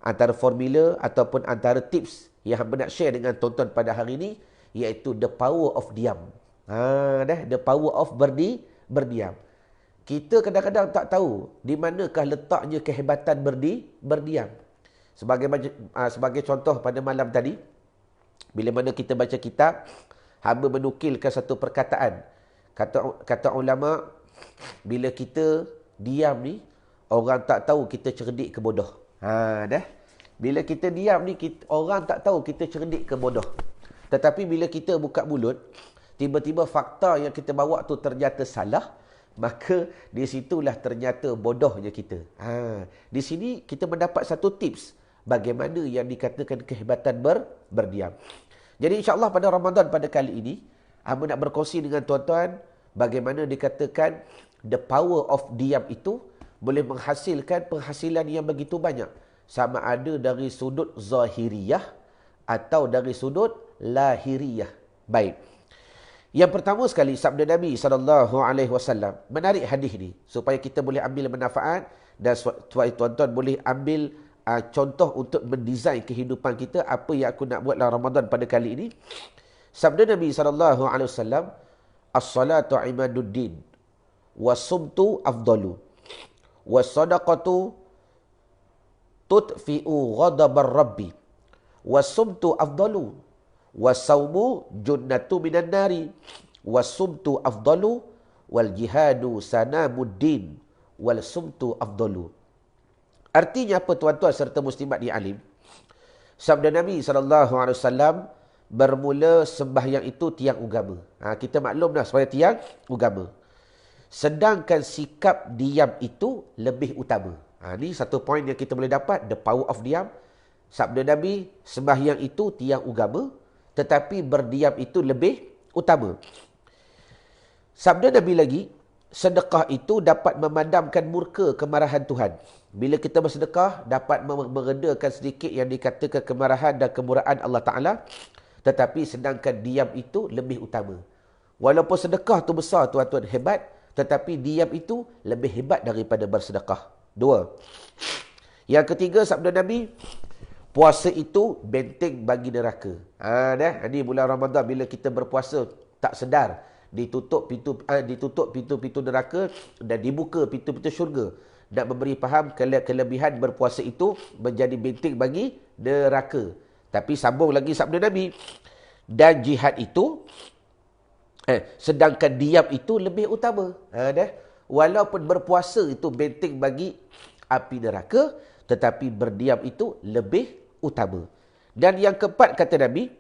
antara formula ataupun antara tips yang hamba nak share dengan tuan-tuan pada hari ini, iaitu the power of diam. The power of berdiam. Kita kadang-kadang tak tahu di manakah letaknya kehebatan berdiam. Sebagai contoh pada malam tadi, bila mana kita baca kitab, hamba menukilkan satu perkataan. Kata ulama, bila kita diam ni, orang tak tahu kita cerdik ke bodoh. Bila kita diam ni, orang tak tahu kita cerdik ke bodoh. Tetapi bila kita buka mulut, tiba-tiba fakta yang kita bawa tu ternyata salah, maka di situlah ternyata bodohnya kita. Di sini kita mendapat satu tips bagaimana yang dikatakan kehebatan berdiam. Jadi insya-Allah pada Ramadan pada kali ini, hamba nak berkongsi dengan tuan-tuan bagaimana dikatakan the power of diam itu boleh menghasilkan penghasilan yang begitu banyak, sama ada dari sudut zahiriyah atau dari sudut lahiriyah. Baik. Yang pertama sekali, sabda Nabi SAW, menarik hadis ni supaya kita boleh ambil manfaat dan supaya tuan-tuan boleh ambil contoh untuk mendesain kehidupan kita, apa yang aku nak buat dalam Ramadan pada kali ini. Sabda Nabi SAW, as-salatu imaduddin, was-sumtu afdalu, was-sadaqatu tutfi'u ghadabar rabbi, was-sumtu afdalu, was-sawmu junnatu minan nari, was-sumtu afdalu, wal-jihadu sanamuddin, wal-sumtu afdalu. Artinya apa tuan-tuan serta muslimat yang alim? Sabda Nabi SAW, bermula sembahyang itu tiang agama. Kita maklum dah supaya tiang agama. Sedangkan sikap diam itu lebih utama. Ini satu poin yang kita boleh dapat, the power of diam. Sabda Nabi, sembahyang itu tiang agama, tetapi berdiam itu lebih utama. Sabda Nabi lagi, sedekah itu dapat memadamkan murka kemarahan Tuhan. Bila kita bersedekah, dapat meredakan sedikit yang dikatakan kemarahan dan kemuraan Allah Ta'ala. Tetapi sedangkan diam itu lebih utama. Walaupun sedekah tu besar tuan-tuan, hebat, tetapi diam itu lebih hebat daripada bersedekah. 2. Yang ketiga, sabda Nabi, puasa itu benteng bagi neraka. Ini bulan Ramadan, bila kita berpuasa tak sedar, ditutup pintu-pintu neraka dan dibuka pintu-pintu syurga. Nak memberi faham kelebihan berpuasa itu menjadi benteng bagi neraka. Tapi sambung lagi sabda Nabi, dan jihad itu, sedangkan diam itu lebih utama. Walaupun berpuasa itu benteng bagi api neraka, tetapi berdiam itu lebih utama. Dan yang keempat kata Nabi,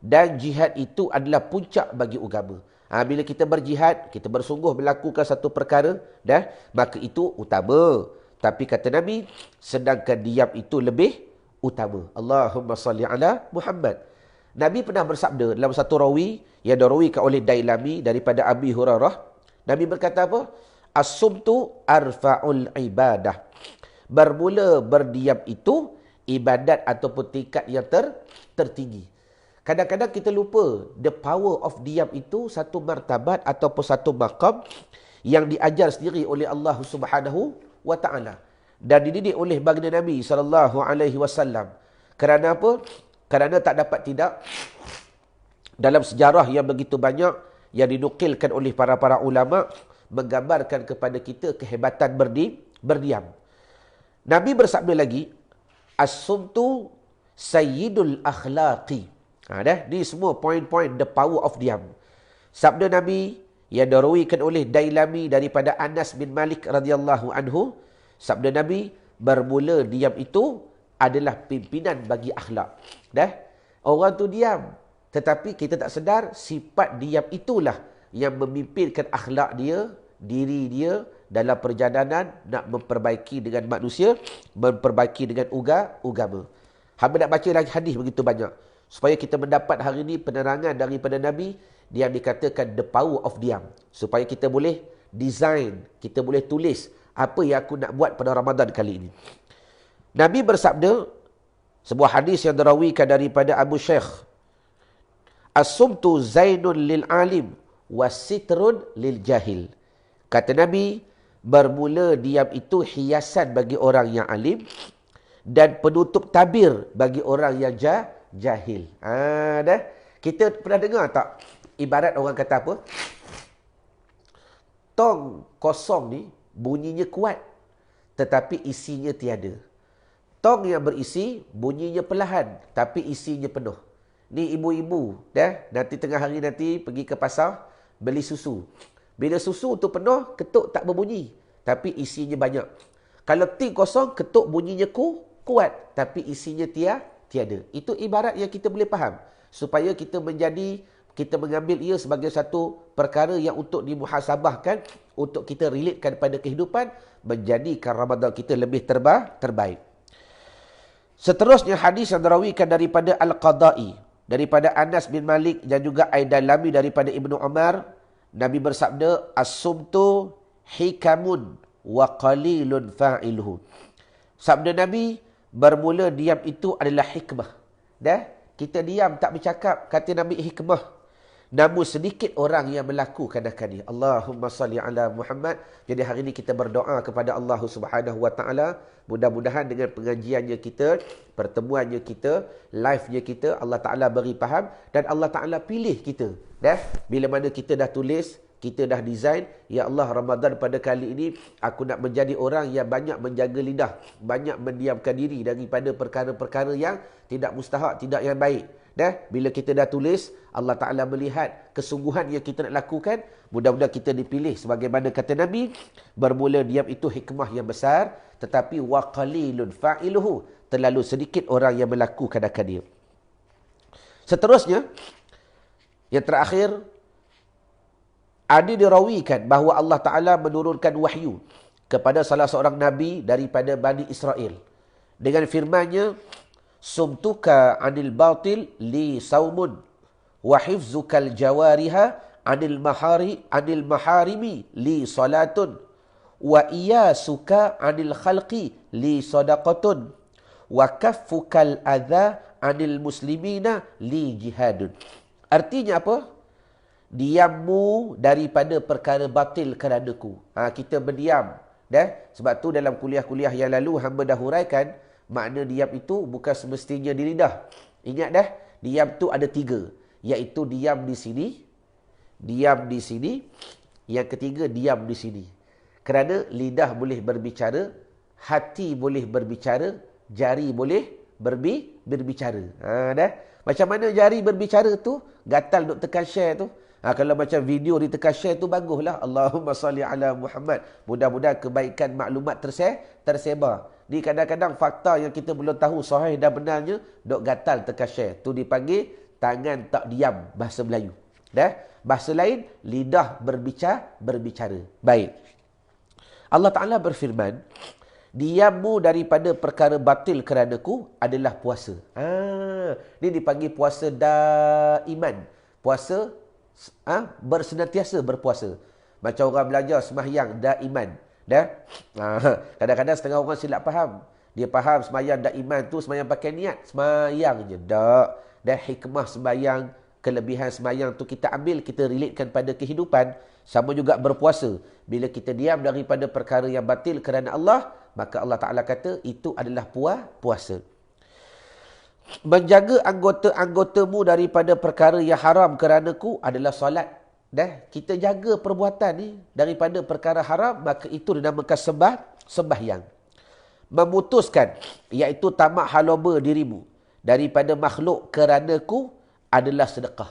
dan jihad itu adalah puncak bagi agama. Bila kita berjihad, kita bersungguh melakukan satu perkara, maka itu utama. Tapi kata Nabi, sedangkan diam itu lebih utama. Allahumma salli ala Muhammad. Nabi pernah bersabda dalam satu rawi yang dirawikan oleh Dailami daripada Abi Hurairah. Nabi berkata apa? As-sumtu arfa'ul ibadah. Bermula berdiam itu ibadat ataupun tingkat yang tertinggi. Kadang-kadang kita lupa the power of diam itu satu martabat ataupun satu maqam yang diajar sendiri oleh Allah Subhanahu wa taala dan dididik oleh baginda Nabi SAW. Kerana apa? Kerana tak dapat tidak, dalam sejarah yang begitu banyak yang dinukilkan oleh para ulama menggambarkan kepada kita kehebatan berdiam. Nabi bersabda lagi, as-sumtu sayyidul akhlaqi. Ni semua poin-poin the power of diam. Sabda Nabi yang dirawikan oleh Dailami daripada Anas bin Malik radhiyallahu anhu, sabda Nabi, bermula diam itu adalah pimpinan bagi akhlak. Orang tu diam, tetapi kita tak sedar sifat diam itulah yang memimpinkan akhlak dia, diri dia dalam perjalanan nak memperbaiki dengan manusia, memperbaiki dengan agama. Hamba nak baca lagi hadis begitu banyak supaya kita mendapat hari ini penerangan daripada Nabi yang dikatakan the power of diam. Supaya kita boleh design, kita boleh tulis apa yang aku nak buat pada Ramadan kali ini. Nabi bersabda, sebuah hadis yang dirawikan daripada Abu Syekh, as-sumtu zainun lil alim wasitrun lil jahil. Kata Nabi, bermula diam itu hiasan bagi orang yang alim dan penutup tabir bagi orang yang jahil. Dah. Kita pernah dengar tak ibarat orang kata apa? Tong kosong ni bunyinya kuat tetapi isinya tiada. Tong yang berisi bunyinya perlahan tapi isinya penuh. Ni ibu-ibu nanti tengah hari nanti pergi ke pasar beli susu. Bila susu tu penuh, ketuk tak berbunyi tapi isinya banyak. Kalau ting kosong, ketuk bunyinya kuat tapi isinya tiada. Itu ibarat yang kita boleh faham supaya kita mengambil ia sebagai satu perkara yang untuk dimuhasabahkan, untuk kita relatekan pada kehidupan, menjadikan Ramadan kita lebih terbaik. Seterusnya hadis yang dirawikan daripada Al-Qadai, daripada Anas bin Malik dan juga Aidalami daripada Ibnu Umar, Nabi bersabda, as-sumtu hikamun wa qalilun fa'iluhu. Sabda Nabi, bermula diam itu adalah hikmah. Kita diam tak bercakap, kata Nabi hikmah. Namun sedikit orang yang melakukan akannya. Allahumma salli ala Muhammad. Jadi hari ini kita berdoa kepada Allah Subhanahu wa taala, mudah-mudahan dengan pengajiannya kita, pertemuannya kita, live-nya kita, Allah Taala beri faham dan Allah Taala pilih kita. Bila mana kita dah tulis, kita dah design, ya Allah, Ramadan pada kali ini aku nak menjadi orang yang banyak menjaga lidah, banyak mendiamkan diri daripada perkara-perkara yang tidak mustahak, tidak yang baik. Bila kita dah tulis, Allah Ta'ala melihat kesungguhan yang kita nak lakukan, mudah-mudahan kita dipilih. Sebagaimana kata Nabi, bermula diam itu hikmah yang besar, tetapi wa qalilun fa'iluhu, terlalu sedikit orang yang melakukan akan dia. Seterusnya, yang terakhir, ada dirawikan bahawa Allah Ta'ala menurunkan wahyu kepada salah seorang Nabi daripada Bani Israel. Dengan firmannya, sumtuka anil batil li saumun wa hifzukal jawariha anil maharimi li salatun wa iyasuka anil khalqi li sadaqatun wa kaffukal adha anil muslimina li jihadun. Artinya apa? Diammu daripada perkara batil keranaku. Kita berdiam. Sebab tu dalam kuliah-kuliah yang lalu hamba dah huraikan, makna diam itu bukan semestinya di lidah. Ingat diam tu ada 3. Iaitu diam di sini, diam di sini, yang ketiga diam di sini. Kerana lidah boleh berbicara, hati boleh berbicara, jari boleh berbicara. Macam mana jari berbicara tu? Gatal duk tekan share tu. Kalau macam video ditekan share tu baguslah. Allahumma salli ala Muhammad. Mudah-mudahan kebaikan maklumat tersebar. Ni kadang-kadang fakta yang kita belum tahu sahih dan benarnya, duk gatal tekan share. Tu dipanggil tangan tak diam bahasa Melayu. Bahasa lain, lidah berbicara. Baik. Allah Ta'ala berfirman, diammu daripada perkara batil keranaku adalah puasa. Ni dipanggil puasa daiman. Puasa bersenantiasa berpuasa. Macam orang belajar sembahyang daiman. Kadang-kadang setengah orang silap faham. Dia faham sembahyang daiman tu sembahyang pakai niat, sembahyang je. Dan hikmah sembahyang, kelebihan sembahyang tu kita ambil, kita relatekan pada kehidupan. Sama juga berpuasa. Bila kita diam daripada perkara yang batil kerana Allah, maka Allah Ta'ala kata itu adalah puasa. Menjaga anggota-anggotamu daripada perkara yang haram keranaku adalah solat. Kita jaga perbuatan ni daripada perkara haram, maka itu dinamakan sembahyang. Memutuskan, iaitu tamak haloba dirimu daripada makhluk keranaku adalah sedekah.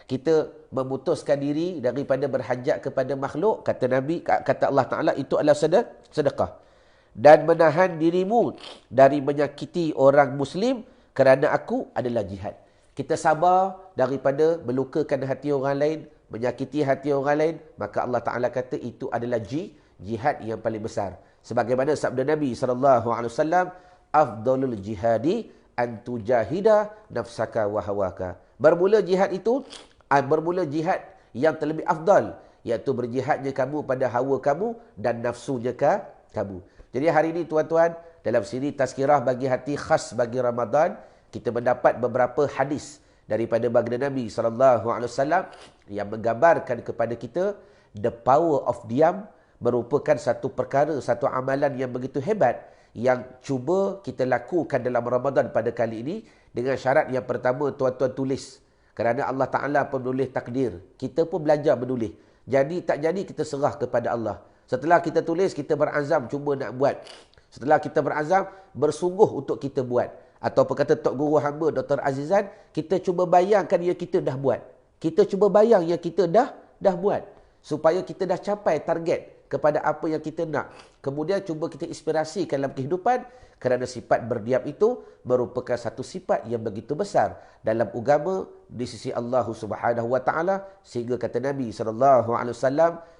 Kita memutuskan diri daripada berhajat kepada makhluk, kata Nabi, kata Allah Ta'ala, itu adalah sedekah. Dan menahan dirimu dari menyakiti orang Muslim kerana aku adalah jihad. Kita sabar daripada melukakan hati orang lain, menyakiti hati orang lain, maka Allah Ta'ala kata itu adalah jihad yang paling besar. Sebagaimana sabda Nabi SAW, afdalul jihadi antu jahida nafsaka wa hawaka. Bermula jihad itu, bermula jihad yang terlebih afdal, iaitu berjihadnya kamu pada hawa kamu dan nafsunya kamu. Jadi hari ini tuan-tuan, dalam siri tazkirah bagi hati khas bagi Ramadan, kita mendapat beberapa hadis daripada baginda Nabi SAW yang menggambarkan kepada kita the power of diam merupakan satu perkara, satu amalan yang begitu hebat, yang cuba kita lakukan dalam Ramadan pada kali ini dengan syarat yang pertama tuan-tuan tulis. Kerana Allah Ta'ala pun menulis takdir. Kita pun belajar menulis. Jadi tak jadi kita serah kepada Allah. Setelah kita tulis, kita berazam cuba nak buat. Setelah kita berazam, bersungguh untuk kita buat. Atau kata Tok Guru hamba Dr. Azizan, kita cuba bayangkan yang kita dah buat. Kita cuba bayang yang kita dah buat. Supaya kita dah capai target kepada apa yang kita nak. Kemudian cuba kita inspirasikan dalam kehidupan. Kerana sifat berdiam itu merupakan satu sifat yang begitu besar dalam agama di sisi Allah Subhanahu Wa Taala, sehingga kata Nabi SAW,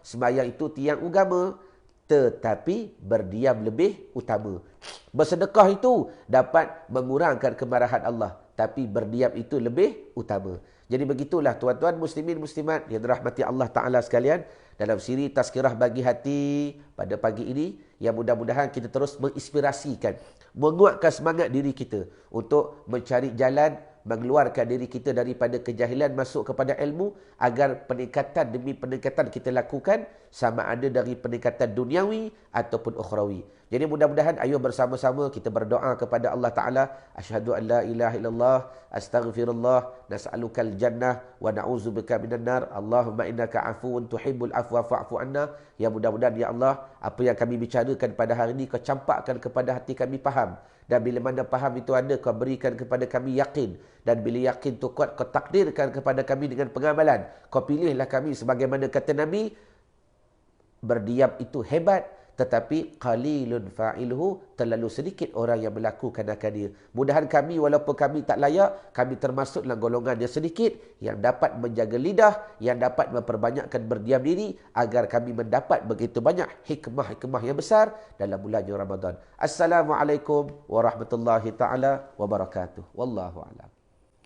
sembahyang itu tiang agama, tetapi berdiam lebih utama. Bersedekah itu dapat mengurangkan kemarahan Allah, tapi berdiam itu lebih utama. Jadi begitulah tuan-tuan muslimin muslimat yang dirahmati Allah Ta'ala sekalian, dalam siri Tazkirah Bagi Hati pada pagi ini, yang mudah-mudahan kita terus menginspirasikan, menguatkan semangat diri kita untuk mencari jalan, mengeluarkan diri kita daripada kejahilan masuk kepada ilmu, agar peningkatan demi peningkatan kita lakukan, sama ada dari peningkatan duniawi ataupun ukhrawi. Jadi mudah-mudahan ayo bersama-sama kita berdoa kepada Allah Ta'ala. Asyhadu an la ilaha illallah, astaghfirullah, nas'alukal jannah, wa na'udzubika minan nar. Allahumma innaka afuwun tuhibbul afwa fa'fu anna. Ya mudah-mudahan ya Allah, apa yang kami bicarakan pada hari ini kau campakkan kepada hati kami faham. Dan bila mana faham itu ada, kau berikan kepada kami yakin. Dan bila yakin tu kuat, kau takdirkan kepada kami dengan pengamalan. Kau pilihlah kami sebagaimana kata Nabi, berdiam itu hebat, tetapi qalilun fa'iluhu, terlalu sedikit orang yang melakukan akan dia. Mudahan kami walaupun kami tak layak, kami termasuk dalam golongan yang sedikit yang dapat menjaga lidah, yang dapat memperbanyakkan berdiam diri, agar kami mendapat begitu banyak hikmah-hikmah yang besar dalam bulan Ramadan. Assalamualaikum warahmatullahi taala wabarakatuh. Wallahu a'lam.